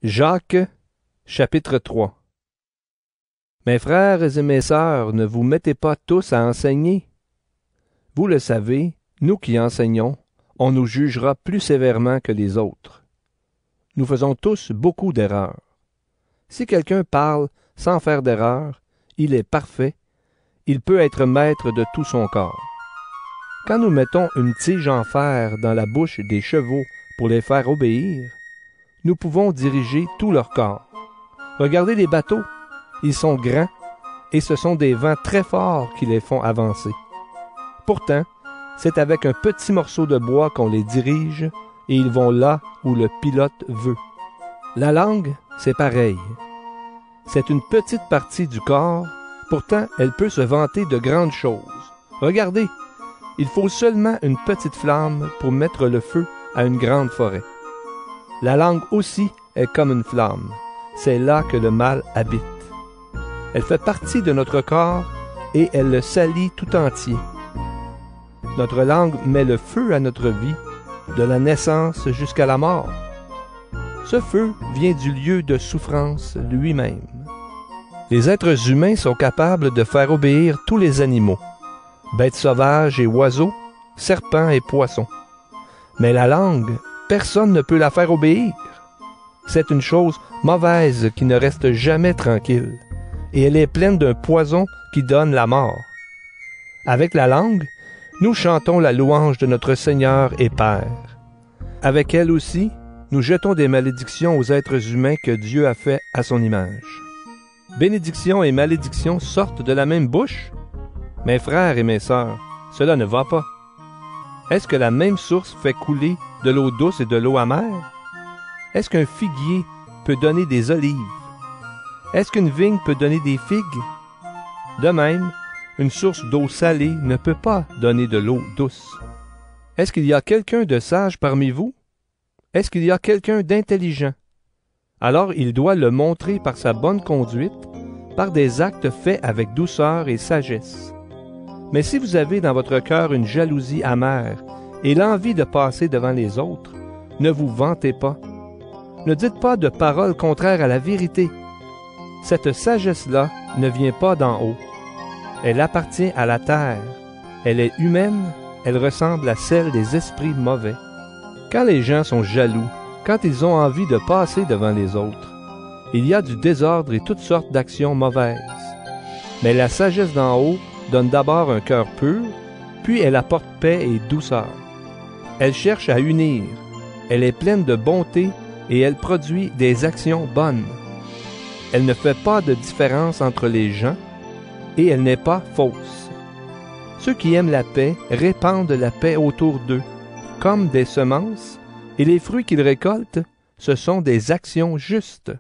Jacques, chapitre 3. Mes frères et mes sœurs, ne vous mettez pas tous à enseigner. Vous le savez, nous qui enseignons, on nous jugera plus sévèrement que les autres. Nous faisons tous beaucoup d'erreurs. Si quelqu'un parle sans faire d'erreur, il est parfait, il peut être maître de tout son corps. Quand nous mettons une tige en fer dans la bouche des chevaux pour les faire obéir, nous pouvons diriger tout leur corps. Regardez les bateaux, ils sont grands et ce sont des vents très forts qui les font avancer. Pourtant, c'est avec un petit morceau de bois qu'on les dirige et ils vont là où le pilote veut. La langue, c'est pareil. C'est une petite partie du corps, pourtant elle peut se vanter de grandes choses. Regardez, il faut seulement une petite flamme pour mettre le feu à une grande forêt. La langue aussi est comme une flamme. C'est là que le mal habite. Elle fait partie de notre corps et elle le salit tout entier. Notre langue met le feu à notre vie, de la naissance jusqu'à la mort. Ce feu vient du lieu de souffrance lui-même. Les êtres humains sont capables de faire obéir tous les animaux, bêtes sauvages et oiseaux, serpents et poissons. Mais la langue, personne ne peut la faire obéir. C'est une chose mauvaise qui ne reste jamais tranquille, et elle est pleine d'un poison qui donne la mort. Avec la langue, nous chantons la louange de notre Seigneur et Père. Avec elle aussi, nous jetons des malédictions aux êtres humains que Dieu a faits à son image. Bénédiction et malédiction sortent de la même bouche? Mes frères et mes sœurs, cela ne va pas. Est-ce que la même source fait couler de l'eau douce et de l'eau amère? Est-ce qu'un figuier peut donner des olives? Est-ce qu'une vigne peut donner des figues? De même, une source d'eau salée ne peut pas donner de l'eau douce. Est-ce qu'il y a quelqu'un de sage parmi vous? Est-ce qu'il y a quelqu'un d'intelligent? Alors il doit le montrer par sa bonne conduite, par des actes faits avec douceur et sagesse. Mais si vous avez dans votre cœur une jalousie amère et l'envie de passer devant les autres, ne vous vantez pas. Ne dites pas de paroles contraires à la vérité. Cette sagesse-là ne vient pas d'en haut. Elle appartient à la terre. Elle est humaine, elle ressemble à celle des esprits mauvais. Quand les gens sont jaloux, quand ils ont envie de passer devant les autres, il y a du désordre et toutes sortes d'actions mauvaises. Mais la sagesse d'en haut donne d'abord un cœur pur, puis elle apporte paix et douceur. Elle cherche à unir, elle est pleine de bonté et elle produit des actions bonnes. Elle ne fait pas de différence entre les gens et elle n'est pas fausse. Ceux qui aiment la paix répandent la paix autour d'eux, comme des semences, et les fruits qu'ils récoltent, ce sont des actions justes.